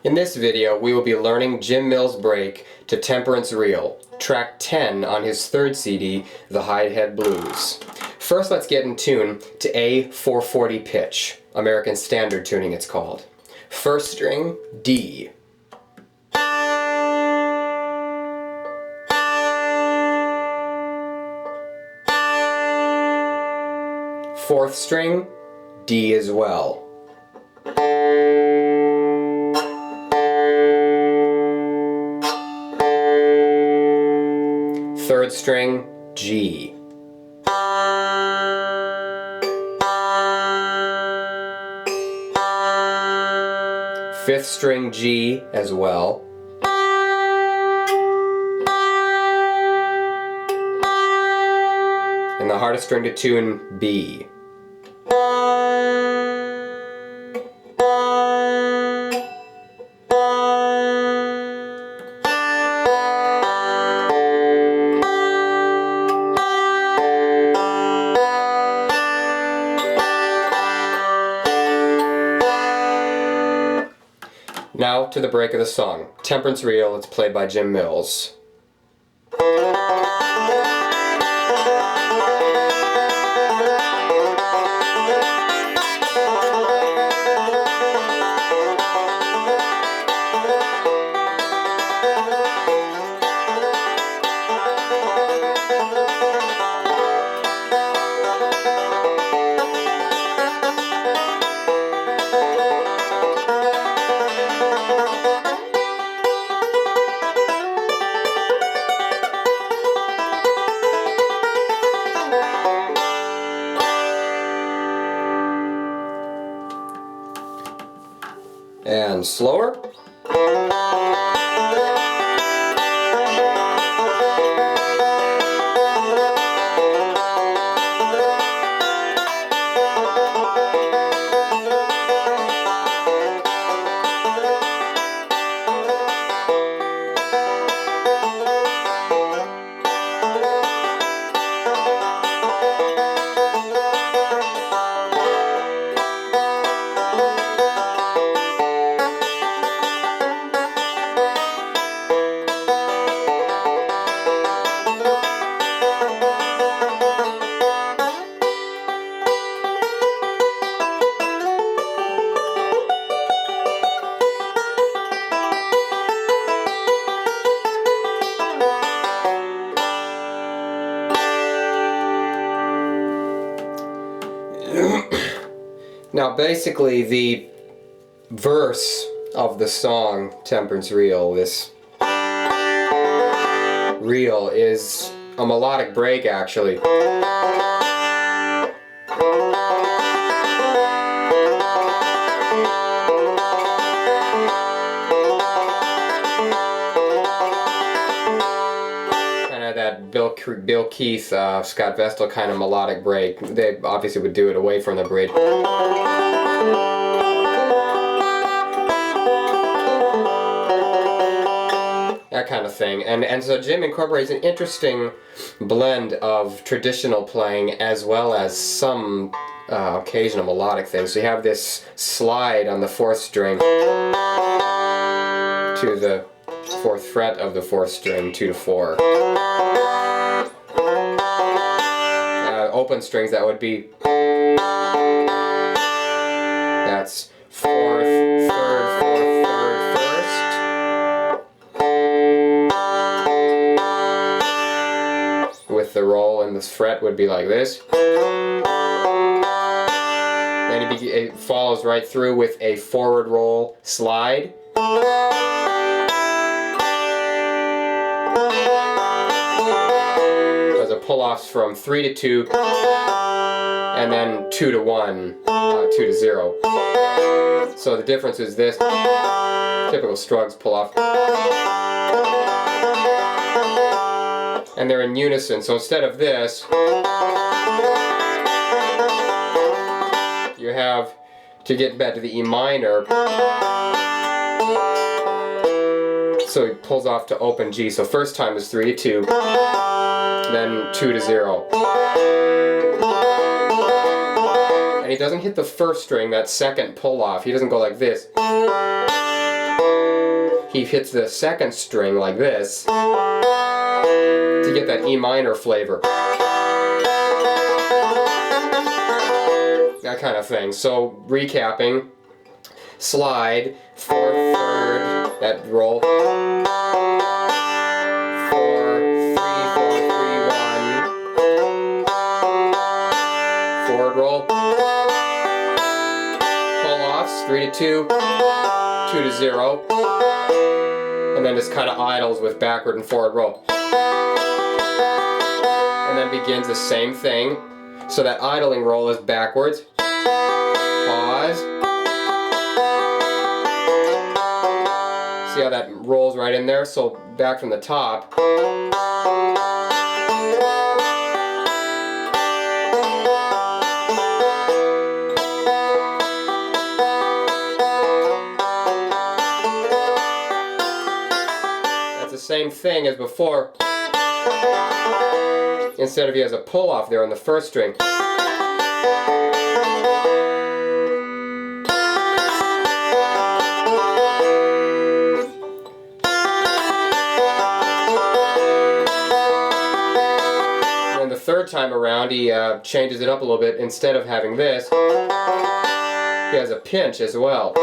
In this video, we will be learning Jim Mills' break to Temperance Reel, track 10 on his third CD, The Hidehead Blues. First, let's get in tune to A 440 pitch, American Standard tuning it's called. First string, D. Fourth string, D as well. Third string, G. Fifth string, G as well. And the hardest string to tune, B. Now to the break of the song. Temperance Reel, it's played by Jim Mills. And slower. Now basically the verse of the song Temperance Reel, this reel, is a melodic break actually. That Bill Keith, Scott Vestal kind of melodic break. They obviously would do it away from the bridge. That kind of thing. And so Jim incorporates an interesting blend of traditional playing as well as some occasional melodic things. So you have this slide on the fourth string to the fourth fret of the fourth string, 2 to 4. Open strings, that would be, that's fourth, third, fourth, third, first. With the roll and this fret would be like this. Then it follows right through with a forward roll slide. Pull-offs from 3 to 2, and then 2 to 1, 2 to 0. So the difference is this, typical Strug's pull-off. And they're in unison, so instead of this, you have to get back to the E minor. So he pulls off to open G. So first time is 3 to 2. Then 2 to 0. And he doesn't hit the first string, that second pull off. He doesn't go like this. he hits the second string like this to get that E minor flavor. That kind of thing. So, recapping, slide, 4th, 3rd, that roll, 4, 3, 4, 3, 1, forward roll, pull-offs, 3 to 2, 2 to 0, and then just kind of idles with backward and forward roll. And then begins the same thing. So that idling roll is backwards, pause. See how that rolls right in there? So back from the top. That's the same thing as before. Instead of he has a pull-off there on the first string. And the third time around, he changes it up a little bit. Instead of having this, he has a pinch as well.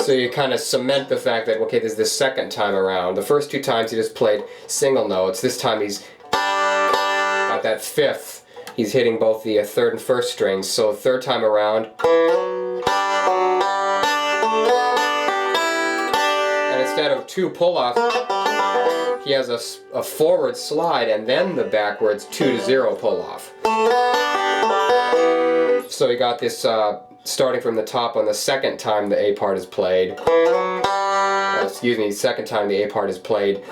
So you kind of cement the fact that, okay, this is the second time around. The first 2 times he just played single notes. This time he's got that 5th. He's hitting both the 3rd and 1st strings. So third time around. And instead of 2 pull-offs, he has a forward slide and then the backwards 2 to 0 pull-off. So he got this starting from the top on the second time the A part is played. Excuse me, second time the A part is played.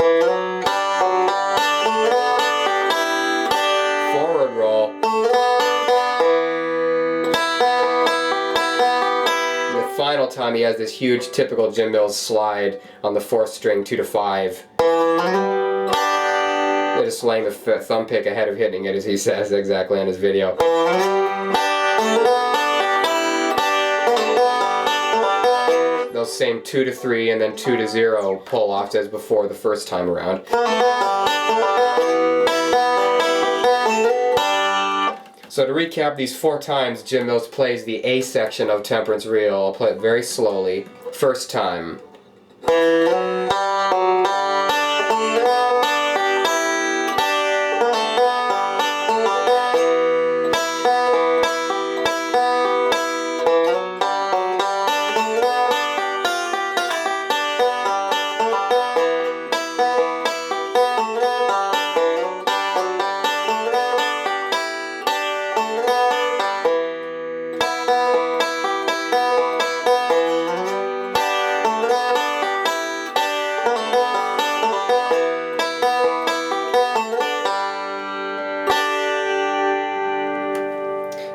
Forward roll. And the final time he has this huge typical Jim Mills slide on the 4th string, 2 to 5. They're just laying the thumb pick ahead of hitting it, as he says exactly in his video. Those same 2 to 3 and then 2 to 0 pull-offs as before the first time around. So to recap, these 4 times Jim Mills plays the A section of Temperance Reel. I'll play it very slowly. First time.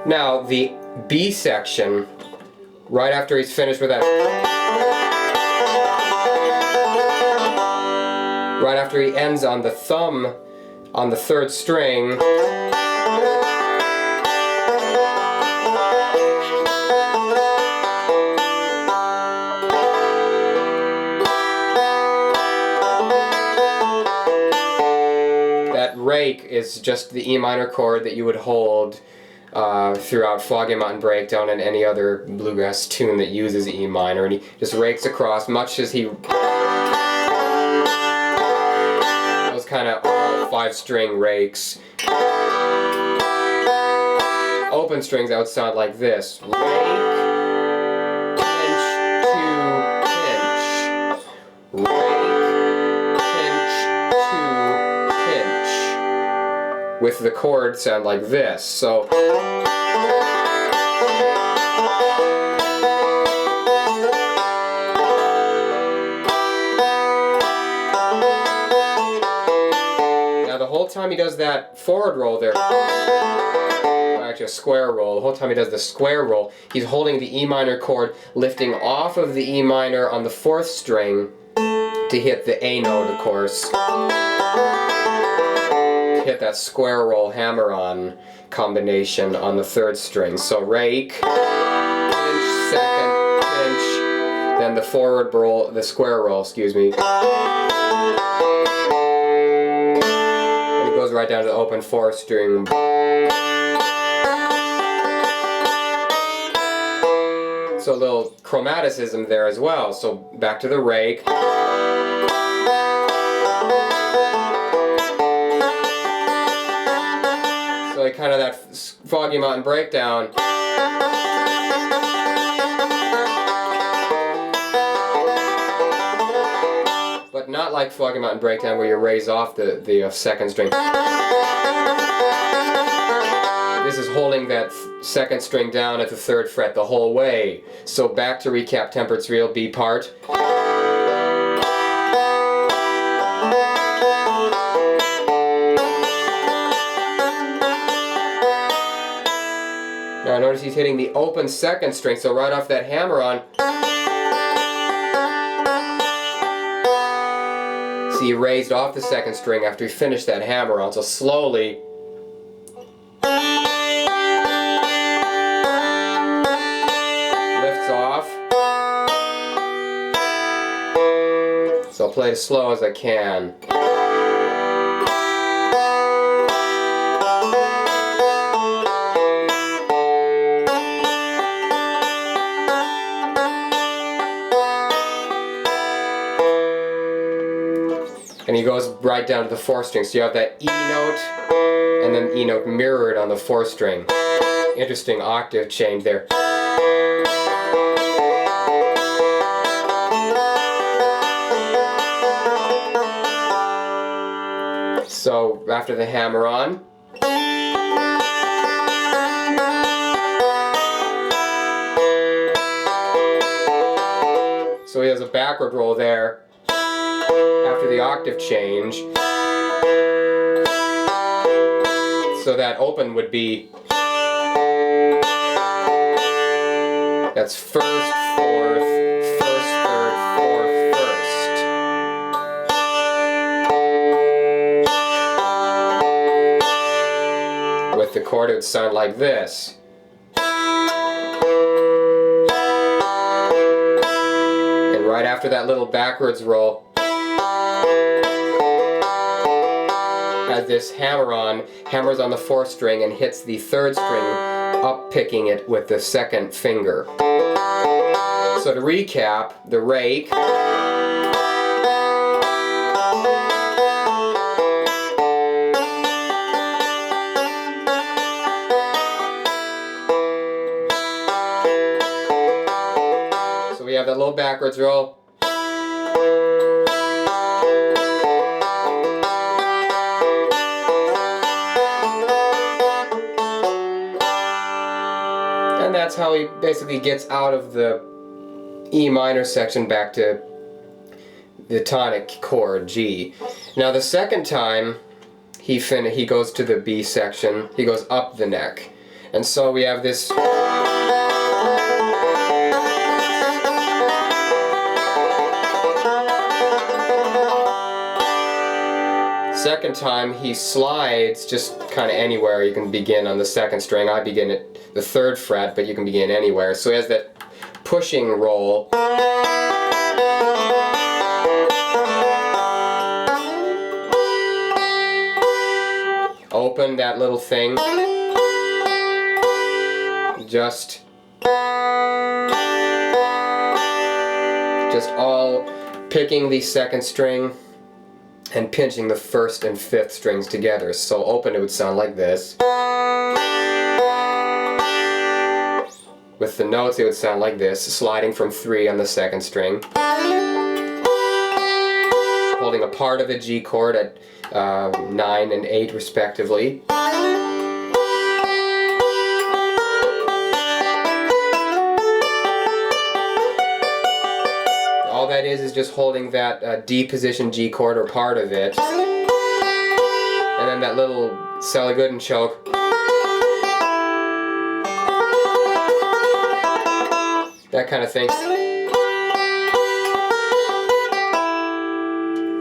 Now, the B section, right after he's finished with that, right after he ends on the thumb on the 3rd string, that rake is just the E minor chord that you would hold throughout Foggy Mountain Breakdown and any other bluegrass tune that uses E minor, and he just rakes across, much as he those kind of all 5-string rakes. Open strings, that would sound like this: rake, pinch, 2, pinch, rake, pinch, 2, pinch. With the chord sound like this. So now the whole time he does that forward roll there, or actually a square roll, the whole time he does the square roll, he's holding the E minor chord, lifting off of the E minor on the 4th string to hit the A note, of course. Hit that square roll hammer-on combination on the 3rd string. So rake, pinch, 2nd, pinch, then the forward roll, the square roll, excuse me. And it goes right down to the open 4th string. So a little chromaticism there as well. So back to the rake. So like kind of that Foggy Mountain breakdown. But not like Foggy Mountain breakdown where you raise off the 2nd string. This is holding that 2nd string down at the 3rd fret the whole way. So back to recap Temperance Reel B part. Now notice he's hitting the open 2nd string, so right off that hammer-on, see he raised off the 2nd string after he finished that hammer-on, so slowly lifts off. So I'll play as slow as I can. And he goes right down to the 4th string. So you have that E note, and then E note mirrored on the 4th string. Interesting octave change there. So after the hammer on, so he has a backward roll there after the octave change. So that open would be, that's 1st, 4th, 1st, 3rd, 4th, 1st. With the chord it would sound like this. And right after that little backwards roll, as this hammer-on hammers on the 4th string and hits the 3rd string, up picking it with the 2nd finger. So to recap, the rake, so we have that little backwards roll. And that's how he basically gets out of the E minor section back to the tonic chord G. Now the 2nd time he goes to the B section, he goes up the neck. And so we have this second time he slides just kind of anywhere. You can begin on the 2nd string. I begin at the 3rd fret, but you can begin anywhere. So he has that pushing roll. Open that little thing. Just all picking the 2nd string and pinching the 1st and 5th strings together. So open, it would sound like this. With the notes it would sound like this, sliding from 3 on the 2nd string. Holding a part of the G chord at 9 and 8 respectively. All that is just holding that D position G chord or part of it. And then that little Sally Gooden choke. That kind of thing.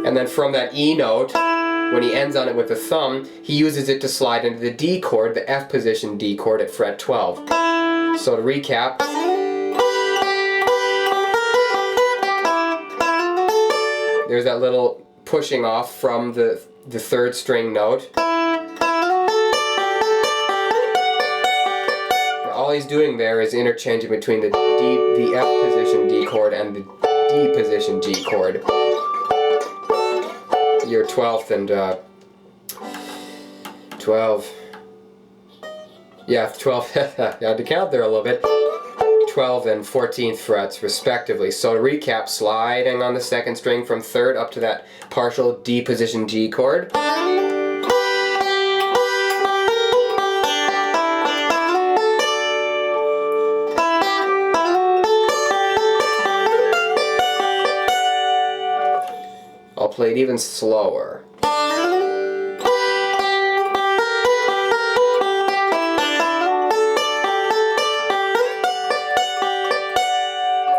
And then from that E note, when he ends on it with the thumb, he uses it to slide into the D chord, the F position D chord at fret 12. So to recap, there's that little pushing off from the third string note. All he's doing there is interchanging between the F position D chord and the D position G chord. Your 12th and 12. Yeah, 12. I had to count there a little bit. 12th and 14th frets respectively. So to recap, sliding on the second string from third up to that partial D position G chord. I'll play it even slower.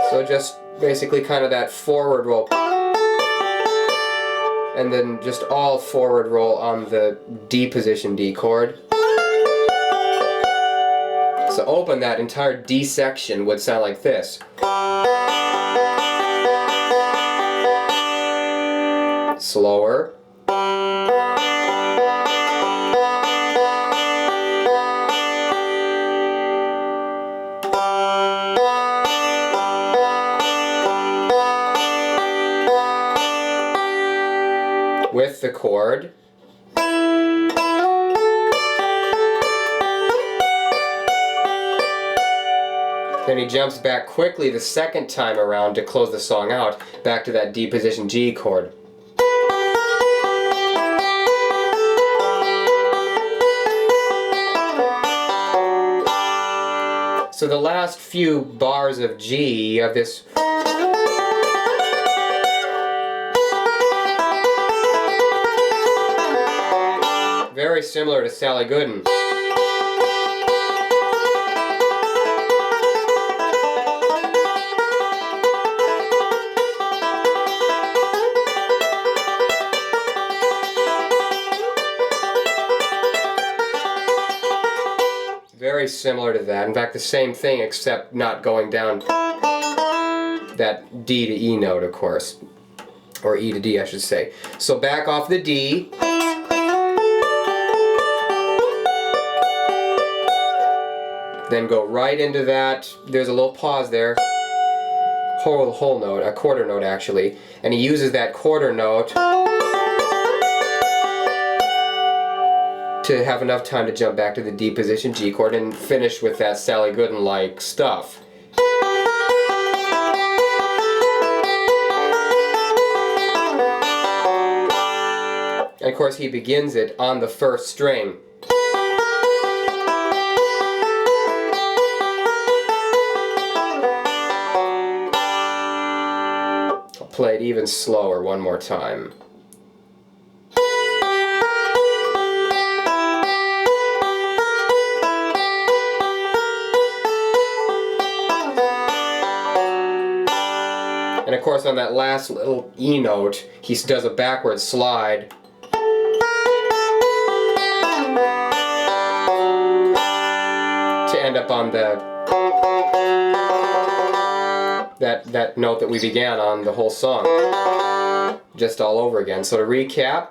So just basically kind of that forward roll. And then just all forward roll on the D position D chord. So open, that entire D section would sound like this. Slower. With the chord. Then he jumps back quickly the second time around to close the song out, back to that D position G chord. So the last few bars of G of this very similar to Sally Gooden. Very similar to that. In fact, the same thing, except not going down that D to E note, of course. Or E to D, I should say. So back off the D. Then go right into that. There's a little pause there. Whole note, a quarter note actually. And he uses that quarter note to have enough time to jump back to the D position G chord and finish with that Sally Gooden-like stuff. And of course he begins it on the first string. I'll play it even slower one more time. And of course on that last little E note, he does a backward slide. To end up on that note that we began on the whole song. Just all over again. So to recap.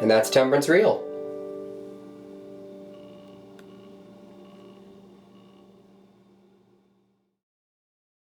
And that's Temperance Reel.